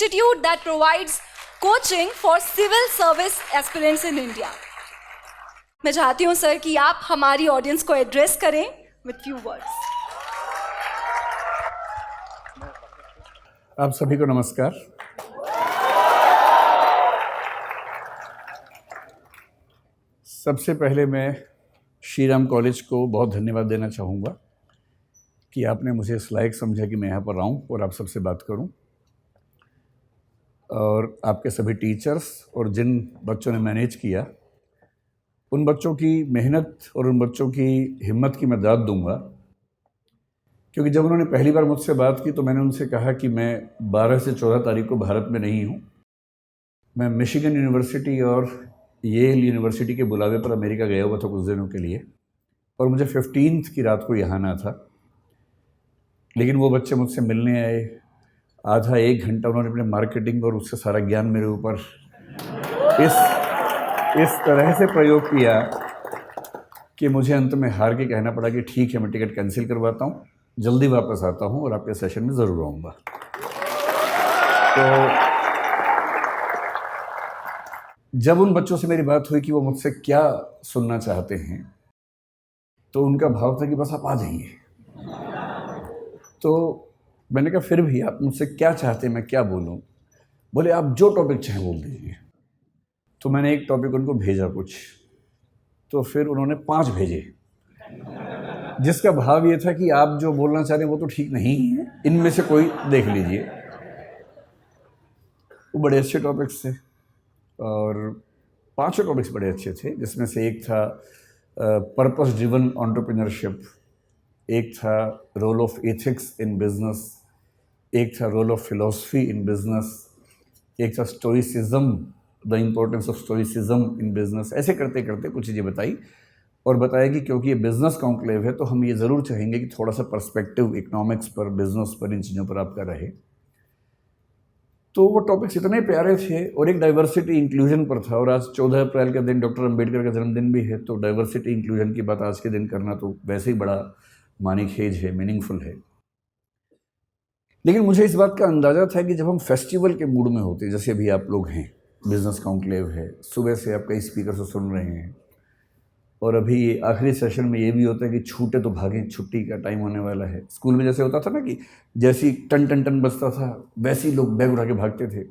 institute that provides coaching for civil service aspirants in India. मैं चाहती हूँ sir कि आप हमारी ऑडियंस को एड्रेस करें with few words. आप सभी को नमस्कार। सबसे पहले मैं श्री राम कॉलेज को बहुत धन्यवाद देना चाहूँगा कि आपने मुझे इस लायक समझा कि मैं यहाँ पर आऊँ और आप सबसे बात करूँ, और आपके सभी टीचर्स और जिन बच्चों ने मैनेज किया उन बच्चों की मेहनत और उन बच्चों की हिम्मत की मैं दाद दूंगा, क्योंकि जब उन्होंने पहली बार मुझसे बात की तो मैंने उनसे कहा कि मैं 12 से 14 तारीख को भारत में नहीं हूँ। मैं मिशिगन यूनिवर्सिटी और येल यूनिवर्सिटी के बुलावे पर अमेरिका गया हुआ था कुछ दिनों के लिए, और मुझे 15 की रात को यहाँ आना था। लेकिन वो बच्चे मुझसे मिलने आए, आधा एक घंटा उन्होंने अपने मार्केटिंग और उससे सारा ज्ञान मेरे ऊपर इस तरह से प्रयोग किया कि मुझे अंत में हार के कहना पड़ा कि ठीक है, मैं टिकट कैंसिल करवाता हूँ, जल्दी वापस आता हूँ और आपके सेशन में ज़रूर आऊँगा। तो जब उन बच्चों से मेरी बात हुई कि वो मुझसे क्या सुनना चाहते हैं, तो उनका भाव था कि बस आप आ जाइए। तो मैंने कहा फिर भी आप मुझसे क्या चाहते हैं, मैं क्या बोलूं? बोले आप जो टॉपिक चाहें बोल दीजिए। तो मैंने एक टॉपिक उनको भेजा कुछ, तो फिर उन्होंने 5 भेजे, जिसका भाव ये था कि आप जो बोलना चाह रहे हैं वो तो ठीक नहीं है, इनमें से कोई देख लीजिए। वो बड़े अच्छे टॉपिक्स थे और 5 टॉपिक्स बड़े अच्छे थे, जिसमें से एक था पर्पस ड्रिवन एंटरप्रेन्योरशिप, एक था role of ethics in business, एक था role of philosophy in business, एक था stoicism, the importance of stoicism in business. ऐसे करते करते कुछ चीज़ें बताई और बताया कि क्योंकि ये बिजनेस कॉन्क्लेव है तो हम ये ज़रूर चाहेंगे कि थोड़ा सा पर्सपेक्टिव इकोनॉमिक्स पर, बिजनेस पर, इन चीज़ों पर आपका रहे। तो वो टॉपिक्स इतने प्यारे थे और एक डाइवर्सिटी इंक्लूजन पर था, और आज 14 अप्रैल का दिन डॉक्टर अंबेडकर का जन्मदिन भी है, तो डाइवर्सिटी इंक्लूजन की बात आज के दिन करना तो वैसे ही बड़ा मानीखेज है, मीनिंगफुल है। लेकिन मुझे इस बात का अंदाज़ा था कि जब हम फेस्टिवल के मूड में होते, जैसे अभी आप लोग हैं, बिजनेस कॉन्क्लेव है, सुबह से आप कई स्पीकर से सुन रहे हैं, और अभी आखिरी सेशन में ये भी होता है कि छूटे तो भागें, छुट्टी का टाइम होने वाला है। स्कूल में जैसे होता था ना कि जैसी टन टन टन बजता था वैसे ही लोग बैग उठा के भागते थे।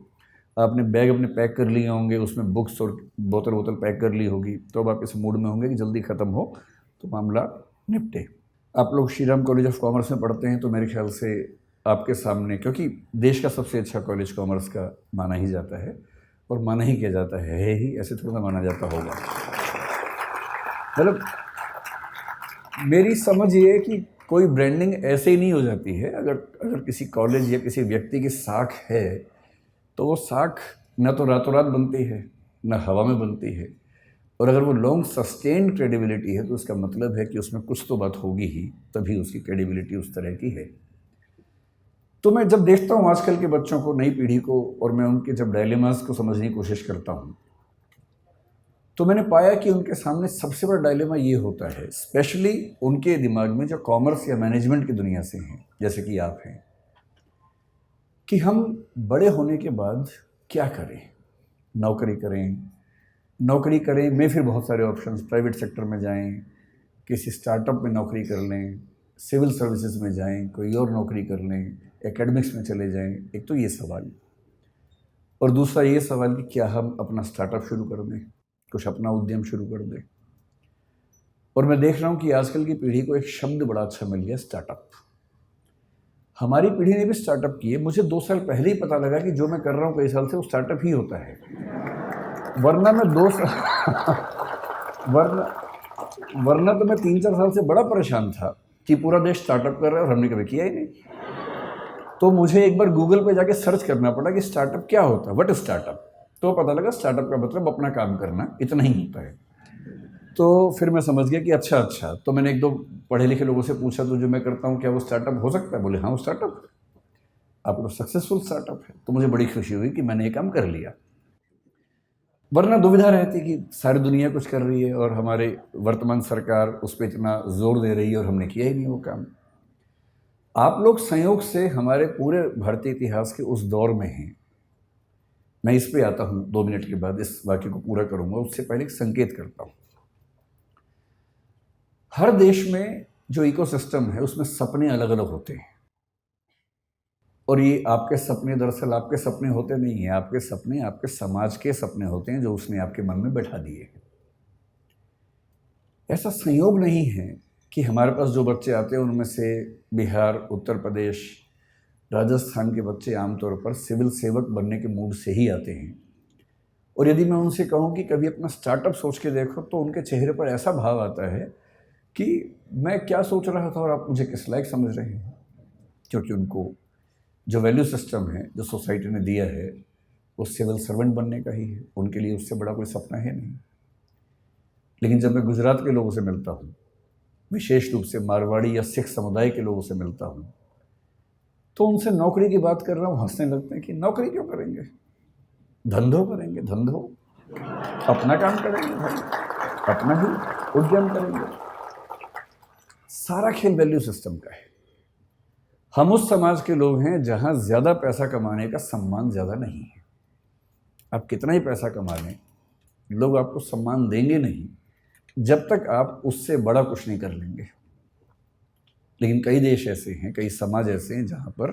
आपने बैग अपने पैक कर लिए होंगे, उसमें बुक्स और बोतल पैक कर ली होगी, तो अब आप इस मूड में होंगे कि जल्दी ख़त्म हो तो मामला निपटे। आप लोग Shri Ram college of commerce में पढ़ते हैं, तो मेरे ख्याल से आपके सामने, क्योंकि देश का सबसे अच्छा कॉलेज कॉमर्स का माना ही जाता है, और माना ही किया जाता है ही, ऐसे थोड़ा माना जाता होगा। मतलब मेरी समझ ये है कि कोई ब्रांडिंग ऐसे ही नहीं हो जाती है। अगर किसी कॉलेज या किसी व्यक्ति की साख है तो वो साख न तो रातों रात बनती है, न हवा में बनती है, और अगर वो लॉन्ग सस्टेन्ड क्रेडिबिलिटी है तो उसका मतलब है कि उसमें कुछ तो बात होगी ही, तभी उसकी क्रेडिबिलिटी उस तरह की है। तो मैं जब देखता हूँ आजकल के बच्चों को, नई पीढ़ी को, और मैं उनके जब डायलेमास को समझने की कोशिश करता हूँ, तो मैंने पाया कि उनके सामने सबसे बड़ा डायलेमा ये होता है, स्पेशली उनके दिमाग में जो कॉमर्स या मैनेजमेंट की दुनिया से हैं, जैसे कि आप हैं, कि हम बड़े होने के बाद क्या करें। नौकरी करें में फिर बहुत सारे ऑप्शंस, प्राइवेट सेक्टर में जाएं, किसी स्टार्टअप में नौकरी कर लें, सिविल सर्विसेज में जाएं, कोई और नौकरी कर लें, एकेडमिक्स में चले जाएं। एक तो ये सवाल, और दूसरा ये सवाल कि क्या हम अपना स्टार्टअप शुरू कर दें, कुछ अपना उद्यम शुरू कर दें। और मैं देख रहा हूँ कि आजकल की पीढ़ी को एक शब्द बड़ा अच्छा मिल गया, स्टार्टअप। हमारी पीढ़ी ने भी स्टार्टअप किए। मुझे 2 साल पहले ही पता लगा कि जो मैं कर रहा हूँ कई साल से वो स्टार्टअप ही होता है, वरना मैं 2 साल वरना तो मैं 3-4 साल से बड़ा परेशान था कि पूरा देश स्टार्टअप कर रहा है और हमने कभी किया ही नहीं। तो मुझे एक बार गूगल पे जाके सर्च करना पड़ा कि स्टार्टअप क्या होता है, व्हाट इज स्टार्टअप। तो पता लगा स्टार्टअप का मतलब अपना काम करना, इतना ही होता है। तो फिर मैं समझ गया कि अच्छा। तो मैंने 1-2 पढ़े लिखे लोगों से पूछा, तो जो मैं करता हूँ क्या वो स्टार्टअप हो सकता है? बोले हाँ, वो स्टार्टअप, आप लोग सक्सेसफुल स्टार्टअप है। तो मुझे बड़ी खुशी हुई कि मैंने ये काम कर लिया, वरना दुविधा रहती कि सारी दुनिया कुछ कर रही है और हमारे वर्तमान सरकार उस पर इतना जोर दे रही है और हमने किया ही नहीं वो काम। आप लोग संयोग से हमारे पूरे भारतीय इतिहास के उस दौर में हैं मैं इस पे आता हूँ 2 मिनट के बाद, इस वाक्य को पूरा करूँगा। उससे पहले एक संकेत करता हूँ। हर देश में जो इकोसिस्टम है उसमें सपने अलग अलग होते हैं, और ये आपके सपने दरअसल आपके सपने होते नहीं हैं। आपके सपने आपके समाज के सपने होते हैं जो उसने आपके मन में बैठा दिए हैं। ऐसा संयोग नहीं है कि हमारे पास जो बच्चे आते हैं उनमें से बिहार, उत्तर प्रदेश, राजस्थान के बच्चे आमतौर पर सिविल सेवक बनने के मूड से ही आते हैं। और यदि मैं उनसे कहूँ कि कभी अपना स्टार्टअप सोच के देखो, तो उनके चेहरे पर ऐसा भाव आता है कि मैं क्या सोच रहा था और आप मुझे किस लायक समझ रहे हैं। क्योंकि उनको जो वैल्यू सिस्टम है जो सोसाइटी ने दिया है वो सिविल सर्वेंट बनने का ही है। उनके लिए उससे बड़ा कोई सपना है नहीं। लेकिन जब मैं गुजरात के लोगों से मिलता हूँ, विशेष रूप से मारवाड़ी या सिख समुदाय के लोगों से मिलता हूँ, तो उनसे नौकरी की बात कर रहा हूँ, हंसने लगते हैं कि नौकरी क्यों करेंगे, धंधो करेंगे, धंधो, अपना काम करेंगे भाई, अपना ही उद्यम करेंगे। सारा खेल वैल्यू सिस्टम का है। हम उस समाज के लोग हैं जहाँ ज़्यादा पैसा कमाने का सम्मान ज़्यादा नहीं है। आप कितना ही पैसा कमा लें, लोग आपको सम्मान देंगे नहीं जब तक आप उससे बड़ा कुछ नहीं कर लेंगे। लेकिन कई देश ऐसे हैं, कई समाज ऐसे हैं जहाँ पर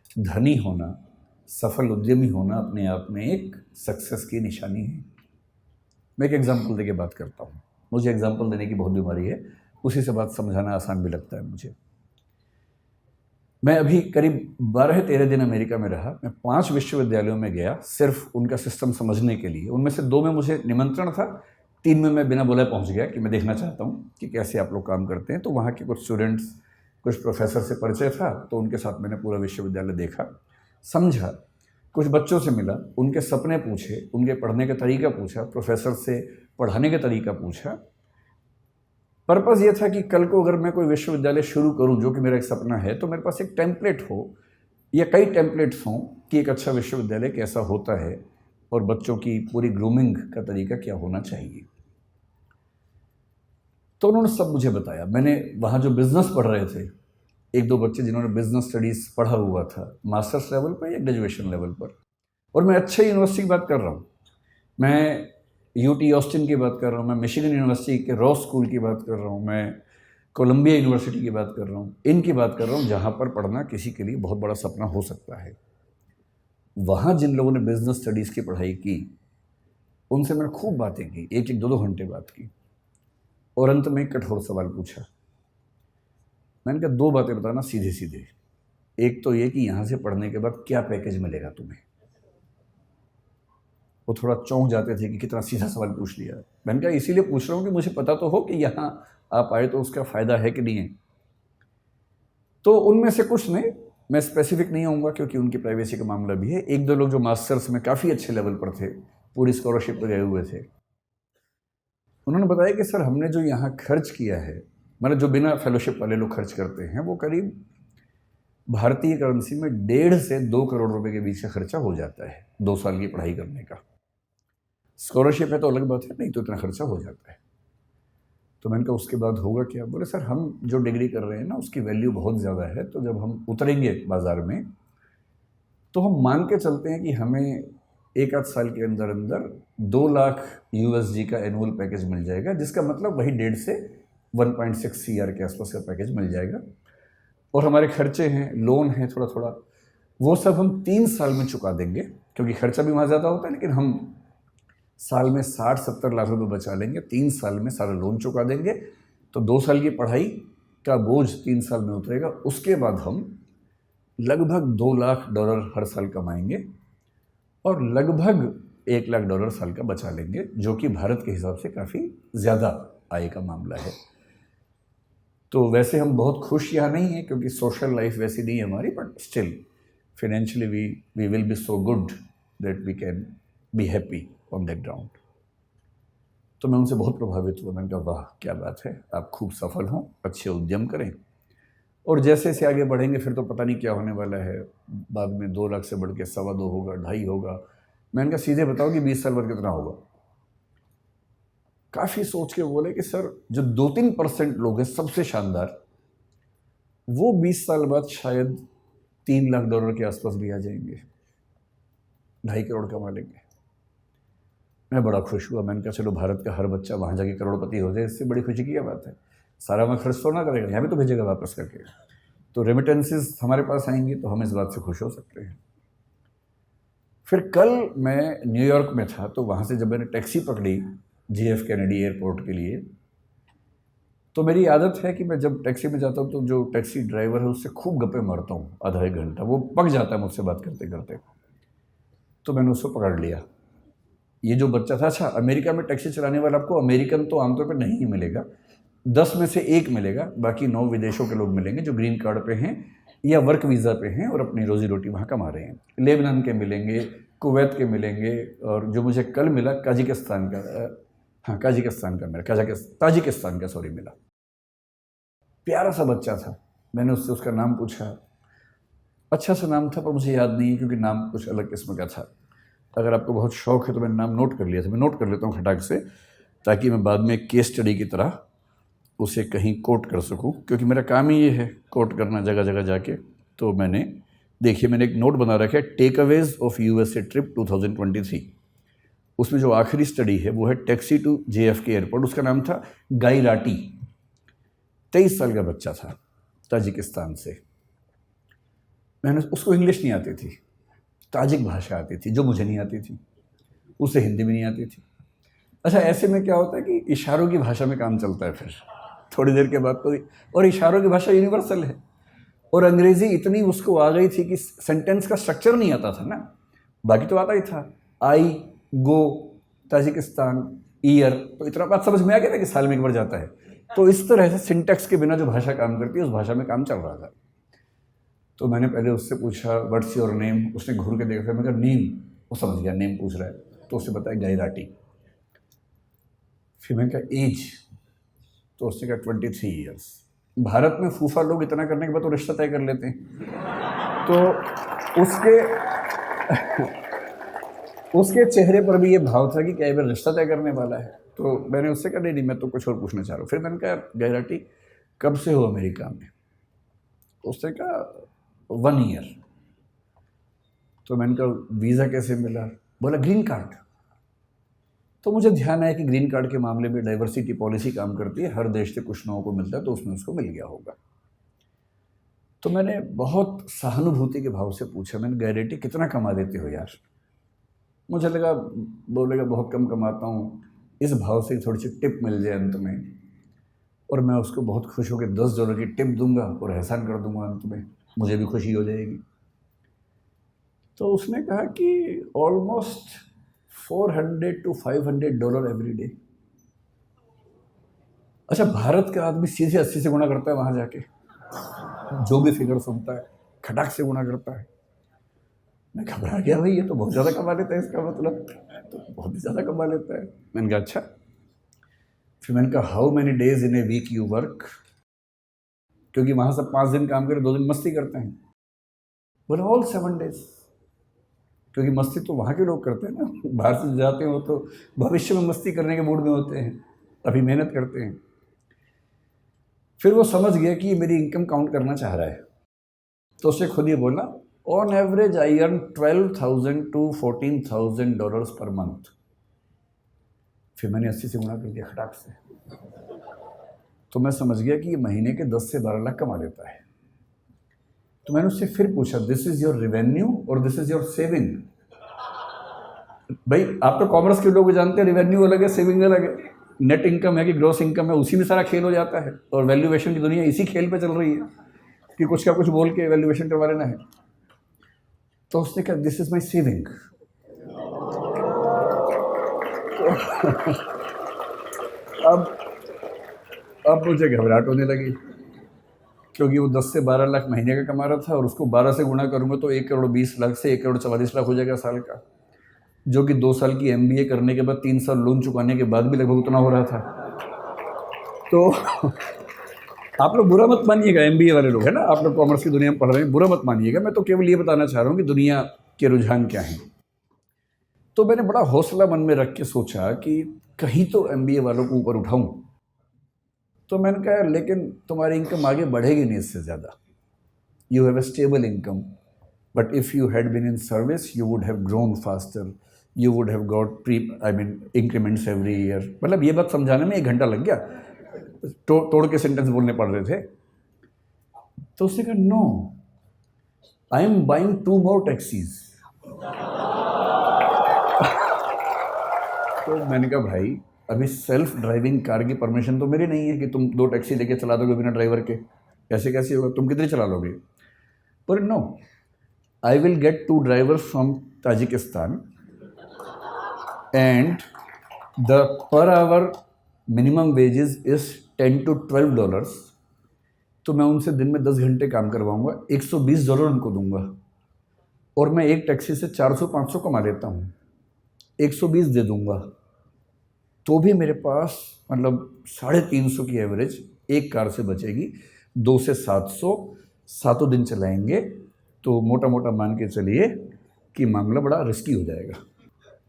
धनी होना, सफल उद्यमी होना अपने आप में एक सक्सेस की निशानी है। मैं एक एग्जाम्पल देके बात करता हूँ। मुझे एग्जाम्पल देने की बहुत बीमारी है, उसी से बात समझाना आसान भी लगता है मुझे। मैं अभी करीब 12-13 दिन अमेरिका में रहा। मैं 5 विश्वविद्यालयों में गया सिर्फ उनका सिस्टम समझने के लिए। उनमें से 2 में मुझे निमंत्रण था, 3 में मैं बिना बोले पहुंच गया कि मैं देखना चाहता हूं कि कैसे आप लोग काम करते हैं। तो वहाँ के कुछ स्टूडेंट्स, कुछ प्रोफेसर से परिचय था, तो उनके साथ मैंने पूरा विश्वविद्यालय देखा, समझा, कुछ बच्चों से मिला, उनके सपने पूछे, उनके पढ़ने का तरीका पूछा, प्रोफेसर से पढ़ाने का तरीका पूछा। पर्पज़ ये था कि कल को अगर मैं कोई विश्वविद्यालय शुरू करूं, जो कि मेरा एक सपना है, तो मेरे पास एक टेम्पलेट हो या कई टेम्पलेट्स हों कि एक अच्छा विश्वविद्यालय कैसा होता है और बच्चों की पूरी ग्रूमिंग का तरीका क्या होना चाहिए। तो उन्होंने सब मुझे बताया। मैंने वहाँ जो बिज़नेस पढ़ रहे थे, 1-2 बच्चे जिन्होंने बिज़नेस स्टडीज़ पढ़ा हुआ था मास्टर्स लेवल पर या ग्रेजुएशन लेवल पर, और मैं अच्छे यूनिवर्सिटी की बात कर रहा हूँ, मैं यूटी ऑस्टिन की बात कर रहा हूँ, मैं मिशिगन यूनिवर्सिटी के रॉ स्कूल की बात कर रहा हूँ, मैं कोलंबिया यूनिवर्सिटी की बात कर रहा हूँ, इनकी बात कर रहा हूँ जहाँ पर पढ़ना किसी के लिए बहुत बड़ा सपना हो सकता है। वहाँ जिन लोगों ने बिजनेस स्टडीज़ की पढ़ाई की, उनसे मैंने खूब बातें की, 1-1, 2-2 घंटे बात की, और अंत में एक कठोर सवाल पूछा। मैंने कहा 2 बातें बताना सीधे सीधे। एक तो ये कि यहाँ से पढ़ने के बाद क्या पैकेज मिलेगा तुम्हें। वो थोड़ा चौंक जाते थे कि कितना सीधा सवाल पूछ लिया। मैंने कहा इसीलिए पूछ रहा हूँ कि मुझे पता तो हो कि यहाँ आप आए तो उसका फ़ायदा है कि नहीं है। तो उनमें से कुछ ने, मैं स्पेसिफिक नहीं होऊंगा क्योंकि उनकी प्राइवेसी का मामला भी है, 1-2 लोग जो मास्टर्स में काफ़ी अच्छे लेवल पर थे, पूरी स्कॉलरशिप पर गए हुए थे, उन्होंने बताया कि सर हमने जो यहाँ खर्च किया है, मतलब जो बिना फेलोशिप वाले लोग खर्च करते हैं, वो करीब भारतीय करेंसी में 1.5 से 2 करोड़ रुपए के बीच का खर्चा हो जाता है 2 साल की पढ़ाई करने का। स्कॉलरशिप है तो अलग बात है, नहीं तो इतना खर्चा हो जाता है। तो मैंने कहा उसके बाद होगा क्या? बोले सर हम जो डिग्री कर रहे हैं ना उसकी वैल्यू बहुत ज़्यादा है, तो जब हम उतरेंगे बाज़ार में तो हम मान के चलते हैं कि हमें 1-8 साल के अंदर अंदर 2 लाख USD का एनुअल पैकेज मिल जाएगा, जिसका मतलब वही 1.5 से 1.6 CR के आसपास का पैकेज मिल जाएगा। और हमारे खर्चे हैं, लोन है थोड़ा थोड़ा, वो सब हम 3 साल में चुका देंगे, क्योंकि खर्चा भी वहाँ ज़्यादा होता है, लेकिन हम साल में 60-70 लाख रुपए बचा लेंगे, 3 साल में सारा लोन चुका देंगे, तो 2 साल की पढ़ाई का बोझ 3 साल में उतरेगा। उसके बाद हम लगभग $2 लाख हर साल कमाएंगे और लगभग $1 लाख साल का बचा लेंगे, जो कि भारत के हिसाब से काफ़ी ज़्यादा आय का मामला है। तो वैसे हम बहुत खुश यहाँ नहीं हैं क्योंकि सोशल लाइफ वैसी नहीं है हमारी, but still financially we will be so good that we can be happy on that ground. तो मैं उनसे बहुत प्रभावित हुआ। मैंने कहा वाह क्या बात है, आप खूब सफल हों, अच्छे उद्यम करें, और जैसे जैसे आगे बढ़ेंगे फिर तो पता नहीं क्या होने वाला है। बाद में 2 लाख से बढ़ के 2.25 होगा, 2.5 होगा। मैंने कहा सीधे बताओ कि 20 साल बाद कितना होगा? काफ़ी सोच के बोले कि सर जो 2-3% लोग हैं सबसे शानदार, वो 20 साल बाद शायद $3 लाख के आसपास भी आ जाएंगे। 2.5 करोड़ कमा लेंगे। मैं बड़ा खुश हुआ। मैंने कहा चलो भारत का हर बच्चा वहाँ जाके करोड़पति हो जाए, इससे बड़ी खुशी की क्या बात है। सारा मैं खर्च तो ना करेगा, यहाँ भी तो भेजेगा वापस करके। तो रेमिटेंसेस हमारे पास आएंगी तो हम इस बात से खुश हो सकते हैं। फिर कल मैं न्यूयॉर्क में था, तो वहाँ से जब मैंने टैक्सी पकड़ी JF कैनेडी एयरपोर्ट के लिए, तो मेरी आदत है कि मैं जब टैक्सी में जाता हूँ तो जो टैक्सी ड्राइवर है उससे खूब गप्पे मारता हूँ आधा एक घंटा। वो पक जाता है मुझसे बात करते करते। तो मैंने उसको पकड़ लिया। ये जो बच्चा था, अच्छा अमेरिका में टैक्सी चलाने वाला आपको अमेरिकन तो आमतौर पर नहीं मिलेगा, 10 में से 1 मिलेगा, बाकी 9 विदेशों के लोग मिलेंगे जो ग्रीन कार्ड पे हैं या वर्क वीज़ा पे हैं और अपनी रोजी रोटी वहाँ कमा रहे हैं। लेबनान के मिलेंगे, कुवैत के मिलेंगे, और जो मुझे कल मिला काजिकिस्तान का, हाँ काजिकिस्तान का मिला, ताजिकिस्तान का सॉरी मिला। प्यारा सा बच्चा था। मैंने उससे उसका नाम पूछा, अच्छा सा नाम था पर मुझे याद नहीं है क्योंकि नाम कुछ अलग किस्म का था। अगर आपको बहुत शौक है तो मैंने नाम नोट कर लिया था, मैं नोट कर लेता हूँ खटाक से, ताकि मैं बाद में केस स्टडी की तरह उसे कहीं कोट कर सकूं, क्योंकि मेरा काम ही ये है कोट करना जगह जगह जाके। तो मैंने देखिए, मैंने एक नोट बना रखा है, टेकअवेज ऑफ USA ट्रिप 2023। उसमें जो आखिरी स्टडी है वो है टैक्सी टू JFK एयरपोर्ट। उसका नाम था गाई राटी। 23 साल का बच्चा था, ताजिकिस्तान से। मैंने उसको इंग्लिश नहीं आती थी, ताजिक भाषा आती थी जो मुझे नहीं आती थी, उसे हिंदी भी नहीं आती थी। अच्छा, ऐसे में क्या होता है कि इशारों की भाषा में काम चलता है फिर थोड़ी देर के बाद तो। और इशारों की भाषा यूनिवर्सल है, और अंग्रेज़ी इतनी उसको आ गई थी कि सेंटेंस का स्ट्रक्चर नहीं आता था ना, बाकी तो आता ही था, आई गो ताजिकिस्तान ईयर, तो इतना बात समझ में आ गया था कि साल में एक बार जाता है। तो इस तरह से सिंटेक्स के बिना जो भाषा काम करती है उस भाषा में काम चल रहा था। तो मैंने पहले उससे पूछा व्हाट्स योर नेम। उसने घूर के देखा, मैं कहा नेम, वो समझ गया नेम पूछ रहा है, तो उससे बताया गाई राटी। फिर मैंने कहा एज, तो उसने कहा 23 ईयर्स। भारत में फूफा लोग इतना करने के बाद तो रिश्ता तय कर लेते हैं, तो उसके चेहरे पर भी ये भाव था कि क्या ये रिश्ता तय करने वाला है। तो मैंने उससे कहा नहीं मैं तो कुछ और पूछना चाह रहा हूँ। फिर मैंने कहा गाई राटी कब से हो अमेरिका में? तो उसने कहा 1 ईयर। तो मैंने कहा वीज़ा कैसे मिला? बोला ग्रीन कार्ड। तो मुझे ध्यान आया कि ग्रीन कार्ड के मामले में डाइवर्सिटी पॉलिसी काम करती है, हर देश से कुछ लोगों को मिलता है, तो उसमें उसको मिल गया होगा। तो मैंने बहुत सहानुभूति के भाव से पूछा, मैंने गाई राटी कितना कमा लेते हो यार? मुझे लगा बोलेगा बहुत कम कमाता हूँ, इस भाव से थोड़ी सी टिप मिल जाए अंत में, और मैं उसको बहुत खुश होकर $10 की टिप दूंगा और एहसान कर दूंगा अंत में, मुझे भी खुशी हो जाएगी। तो उसने कहा कि ऑलमोस्ट $400 to $500 एवरी डे। अच्छा, भारत का आदमी सीधे 80 से गुणा करता है वहाँ जाके, जो भी फिगर सुनता है खटाक से गुणा करता है। मैं घबरा गया, भाई ये तो बहुत ज़्यादा कमा लेता है, इसका मतलब तो बहुत ही ज़्यादा कमा लेता है। मैंने कहा अच्छा। फिर मैंने कहा how many days in a week you work? क्योंकि वहाँ सब 5 दिन काम करे, 2 दिन मस्ती करते हैं। बोले ऑल 7 days, क्योंकि मस्ती तो वहाँ के लोग करते हैं ना, बाहर से जाते हो तो भविष्य में मस्ती करने के मूड में होते हैं, अभी मेहनत करते हैं। फिर वो समझ गया कि ये मेरी इनकम काउंट करना चाह रहा है, तो उससे खुद ही बोला on average I earn $12,000 to $14,000 per month. फिर मैंने 80 से गुणा कर दिया खटाक से, तो मैं समझ गया कि ये महीने के 10 से 12 लाख कमा लेता है। तो मैंने उससे फिर पूछा दिस इज योर रेवेन्यू और दिस इज योर सेविंग? भाई आप तो कॉमर्स के लोग जानते हैं, रेवेन्यू अलग है, सेविंग अलग है। नेट इनकम है कि ग्रॉस इनकम है, उसी में सारा खेल हो जाता है, और वैल्यूएशन की दुनिया इसी खेल पे चल रही है कि कुछ का कुछ बोल के वैल्यूएशन करवा लेना है। तो उसने कहा दिस इज माई सेविंग। अब मुझे घबराहट होने लगी, क्योंकि वो 10 से 12 लाख महीने का कमा रहा था, और उसको 12 से गुणा करूँगा तो 1,20,00,000 से 1,44,00,000 हो जाएगा साल का, जो कि 2 साल की MBA करने के बाद 3 साल लोन चुकाने के बाद भी लगभग उतना हो रहा था। तो आप लोग बुरा मत मानिएगा, MBA वाले लोग है ना, आप लोग कॉमर्स की दुनिया में पढ़ रहे हैं, बुरा मत मानिएगा। मैं तो केवल ये बताना चाह रहा हूँ कि दुनिया के रुझान क्या हैं। तो मैंने बड़ा हौसला मन में रख के सोचा कि कहीं तो MBA वालों को ऊपर उठाऊं। तो मैंने कहा लेकिन तुम्हारी इनकम आगे बढ़ेगी नहीं इससे ज़्यादा, you have a stable income, But if you had been in service, you would have grown faster. You would have got increments every year. मतलब ये बात समझाने में 1 घंटा लग गया, तोड़ के सेंटेंस बोलने पड़ रहे थे। तो उसने कहा no, I am buying 2 more taxis. तो मैंने कहा भाई अभी सेल्फ ड्राइविंग कार की परमिशन तो मेरी नहीं है कि तुम 2 टैक्सी लेके चला दोगे बिना ड्राइवर के, ऐसे कैसे होगा, तुम कितनी चला लोगे? पर no, I will get 2 drivers from Tajikistan and the per hour minimum wages is $10 to $12। तो मैं उनसे दिन में 10 घंटे काम करवाऊंगा, $120 उनको दूंगा, और मैं एक टैक्सी से 400-500 कमा लेता हूँ, 120 दे दूंगा, तो भी मेरे पास मतलब 350 की एवरेज एक कार से बचेगी। 2 से 700 7 दिन चलाएंगे, तो मोटा मोटा मान के चलिए कि मामला बड़ा रिस्की हो जाएगा।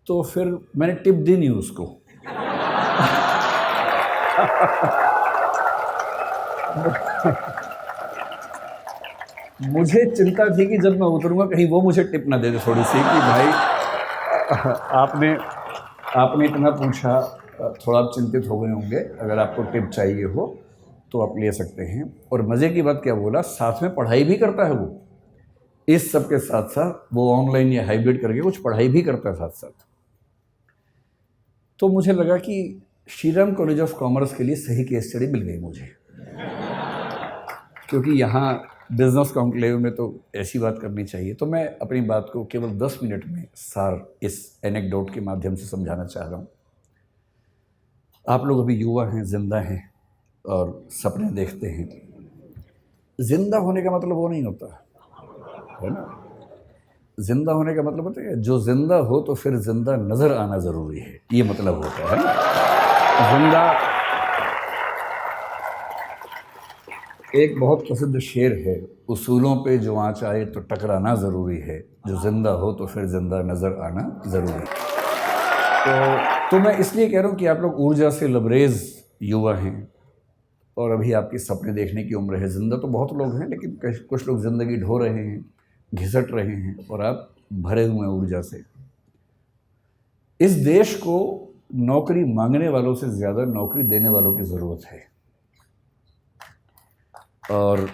तो फिर मैंने टिप दी नहीं उसको। मुझे चिंता थी कि जब मैं उतरूंगा कहीं वो मुझे टिप ना दे दे थोड़ी सी कि भाई आपने इतना पूछा, थोड़ा आप चिंतित हो गए होंगे, अगर आपको टिप चाहिए हो तो आप ले सकते हैं। और मज़े की बात क्या बोला, साथ में पढ़ाई भी करता है वो, इस सब के साथ साथ वो ऑनलाइन या हाइब्रिड करके कुछ पढ़ाई भी करता है साथ साथ। तो मुझे लगा कि श्रीराम कॉलेज ऑफ कॉमर्स के लिए सही केस स्टडी मिल गई मुझे, क्योंकि यहाँ बिजनेस कॉन्क्लेव में तो ऐसी बात करनी चाहिए। तो मैं अपनी बात को केवल 10 मिनट में सार इस एनेक्डोट के माध्यम से समझाना चाह रहा हूँ। आप लोग अभी युवा हैं, जिंदा हैं और सपने देखते हैं। जिंदा होने का मतलब वो नहीं होता है ना, जिंदा होने का मतलब होता है जो जिंदा हो तो फिर जिंदा नज़र आना ज़रूरी है, ये मतलब होता है ना। जिंदा, एक बहुत प्रसिद्ध शेर है, उसूलों पे जो आँच आए तो टकराना ज़रूरी है, जो जिंदा हो तो फिर जिंदा नज़र आना ज़रूरी है। तो मैं इसलिए कह रहा हूँ कि आप लोग ऊर्जा से लबरेज युवा हैं और अभी आपकी सपने देखने की उम्र है। जिंदा तो बहुत लोग हैं, लेकिन कुछ लोग ज़िंदगी ढो रहे हैं, घिसट रहे हैं, और आप भरे हुए हैं ऊर्जा से। इस देश को नौकरी मांगने वालों से ज़्यादा नौकरी देने वालों की ज़रूरत है, और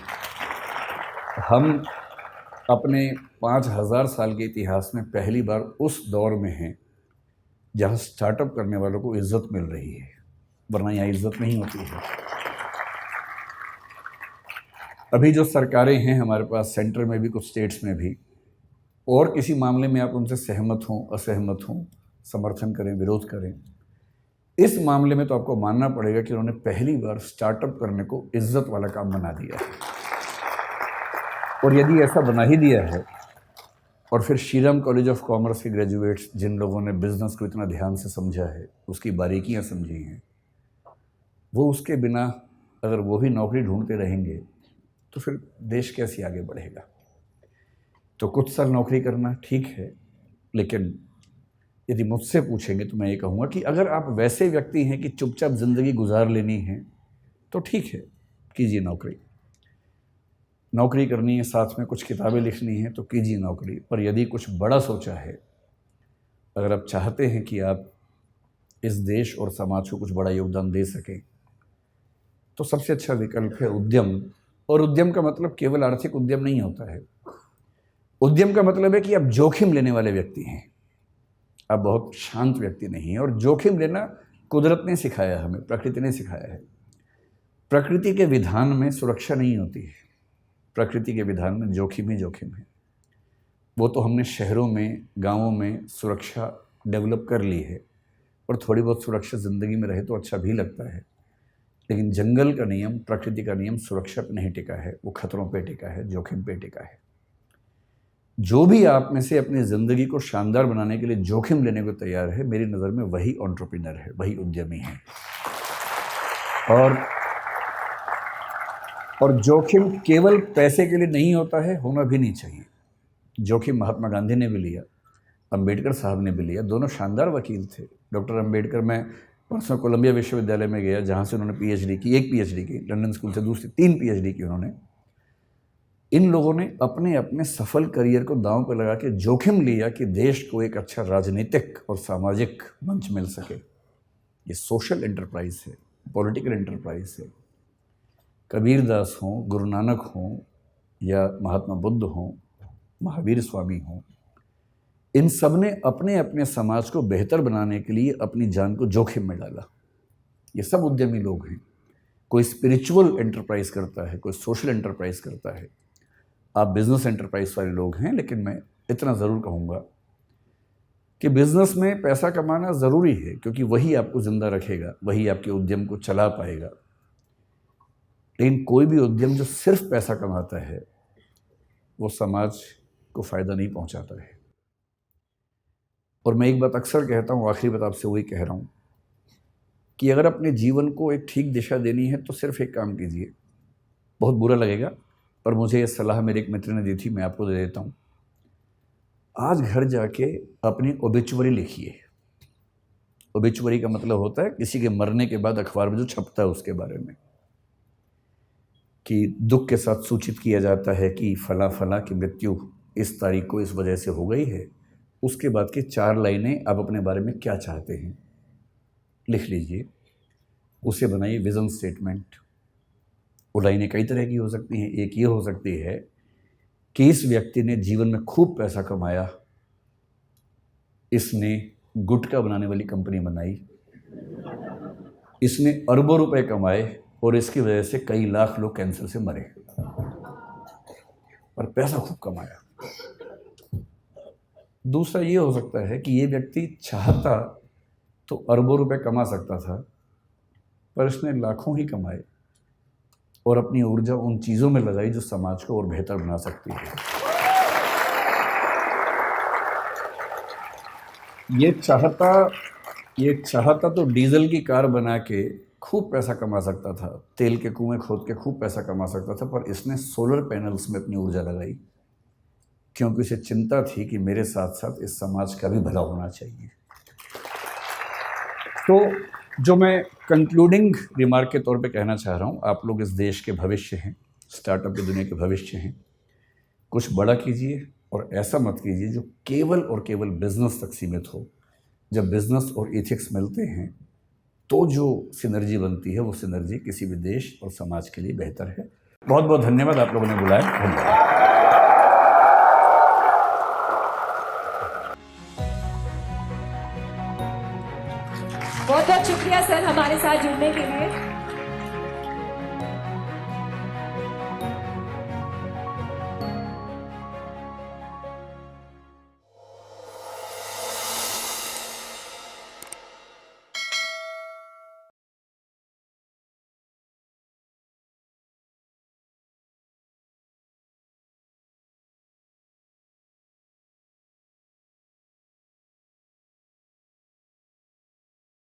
हम अपने 5000 साल के इतिहास में पहली बार उस दौर में हैं जहाँ स्टार्टअप करने वालों को इज्जत मिल रही है, वरना यहाँ इज्जत नहीं होती है। अभी जो सरकारें हैं हमारे पास, सेंटर में भी कुछ स्टेट्स में भी, और किसी मामले में आप उनसे सहमत हों असहमत हों, समर्थन करें विरोध करें, इस मामले में तो आपको मानना पड़ेगा कि उन्होंने पहली बार स्टार्टअप करने को इज्जत वाला काम बना दिया है। और यदि ऐसा बना ही दिया है, और फिर श्रीराम कॉलेज ऑफ कॉमर्स के ग्रेजुएट्स जिन लोगों ने बिजनेस को इतना ध्यान से समझा है, उसकी बारीकियां समझी हैं, वो उसके बिना अगर वो भी नौकरी ढूंढते रहेंगे तो फिर देश कैसे आगे बढ़ेगा। तो कुछ साल नौकरी करना ठीक है, लेकिन यदि मुझसे पूछेंगे तो मैं ये कहूँगा कि अगर आप वैसे व्यक्ति हैं कि चुपचाप ज़िंदगी गुजार लेनी है तो ठीक है, कीजिए नौकरी। नौकरी करनी है, साथ में कुछ किताबें लिखनी है तो कीजिए नौकरी। पर यदि कुछ बड़ा सोचा है, अगर आप चाहते हैं कि आप इस देश और समाज को कुछ बड़ा योगदान दे सकें, तो सबसे अच्छा विकल्प है उद्यम। और उद्यम का मतलब केवल आर्थिक उद्यम नहीं होता है। उद्यम का मतलब है कि आप जोखिम लेने वाले व्यक्ति हैं, आप बहुत शांत व्यक्ति नहीं हैं। और जोखिम लेना कुदरत ने सिखाया हमें, प्रकृति ने सिखाया है। प्रकृति के विधान में सुरक्षा नहीं होती है, प्रकृति के विधान में जोखिम ही जोखिम है। वो तो हमने शहरों में, गांवों में सुरक्षा डेवलप कर ली है, और थोड़ी बहुत सुरक्षा ज़िंदगी में रहे तो अच्छा भी लगता है। लेकिन जंगल का नियम, प्रकृति का नियम सुरक्षा पर नहीं टिका है, वो खतरों पे टिका है, जोखिम पे टिका है। जो भी आप में से अपनी ज़िंदगी को शानदार बनाने के लिए जोखिम लेने को तैयार है, मेरी नज़र में वही एंटरप्रेन्योर है, वही उद्यमी है। और जोखिम केवल पैसे के लिए नहीं होता है, होना भी नहीं चाहिए। जोखिम महात्मा गांधी ने भी लिया, अंबेडकर साहब ने भी लिया, दोनों शानदार वकील थे। डॉक्टर अंबेडकर, मैं परसों कोलंबिया विश्वविद्यालय में गया, जहाँ से उन्होंने पीएचडी की, एक पीएचडी की, लंदन स्कूल से दूसरी 3 पीएचडी की उन्होंने। इन लोगों ने अपने अपने सफल करियर को दांव पर लगा के जोखिम लिया कि देश को एक अच्छा राजनीतिक और सामाजिक मंच मिल सके। ये सोशल एंटरप्राइज है, पॉलिटिकल एंटरप्राइज है। कबीर दास हों, गुरु नानक हों, या महात्मा बुद्ध हों, महावीर स्वामी हों, इन सब ने अपने अपने समाज को बेहतर बनाने के लिए अपनी जान को जोखिम में डाला। ये सब उद्यमी लोग हैं। कोई स्पिरिचुअल एंटरप्राइज करता है, कोई सोशल एंटरप्राइज करता है। आप बिजनेस एंटरप्राइज वाले लोग हैं, लेकिन मैं इतना ज़रूर कहूँगा कि बिजनेस में पैसा कमाना ज़रूरी है, क्योंकि वही आपको ज़िंदा रखेगा, वही आपके उद्यम को चला पाएगा। लेकिन कोई भी उद्यम जो सिर्फ पैसा कमाता है वो समाज को फ़ायदा नहीं पहुंचाता है। और मैं एक बात अक्सर कहता हूँ, आखिरी बात आपसे वही कह रहा हूँ कि अगर अपने जीवन को एक ठीक दिशा देनी है तो सिर्फ एक काम कीजिए। बहुत बुरा लगेगा, पर मुझे ये सलाह मेरे एक मित्र ने दी थी, मैं आपको दे देता हूँ। आज घर जाके अपनी ओबिचुअरी लिखिए। ओबिचुअरी का मतलब होता है किसी के मरने के बाद अखबार में जो छपता है उसके बारे में, कि दुख के साथ सूचित किया जाता है कि फला फला की मृत्यु इस तारीख को इस वजह से हो गई है। उसके बाद की 4 लाइनें आप अपने बारे में क्या चाहते हैं लिख लीजिए, उसे बनाइए विज़न स्टेटमेंट। वो लाइनें कई तरह की हो सकती हैं। एक ये हो सकती है कि इस व्यक्ति ने जीवन में खूब पैसा कमाया, इसने गुटखा बनाने वाली कंपनी बनाई, इसने अरबों रुपए कमाए और इसकी वजह से कई लाख लोग कैंसर से मरे, पर पैसा खूब कमाया। दूसरा ये हो सकता है कि ये व्यक्ति चाहता तो अरबों रुपए कमा सकता था, पर इसने लाखों ही कमाए और अपनी ऊर्जा उन चीज़ों में लगाई जो समाज को और बेहतर बना सकती है। ये चाहता तो डीजल की कार बना के खूब पैसा कमा सकता था, तेल के कुएं खोद के खूब पैसा कमा सकता था, पर इसने सोलर पैनल्स में अपनी ऊर्जा लगाई, क्योंकि इसे चिंता थी कि मेरे साथ साथ इस समाज का भी भला होना चाहिए। तो जो मैं कंक्लूडिंग रिमार्क के तौर पे कहना चाह रहा हूँ, आप लोग इस देश के भविष्य हैं, स्टार्टअप की दुनिया के भविष्य हैं। कुछ बड़ा कीजिए और ऐसा मत कीजिए जो केवल और केवल बिजनेस तक सीमित हो। जब बिजनेस और एथिक्स मिलते हैं तो जो सिनर्जी बनती है, वो सिनर्जी किसी भी देश और समाज के लिए बेहतर है। बहुत बहुत धन्यवाद, आप लोगों ने बुलाया। धन्यवाद। बहुत बहुत शुक्रिया सर हमारे साथ जुड़ने के लिए।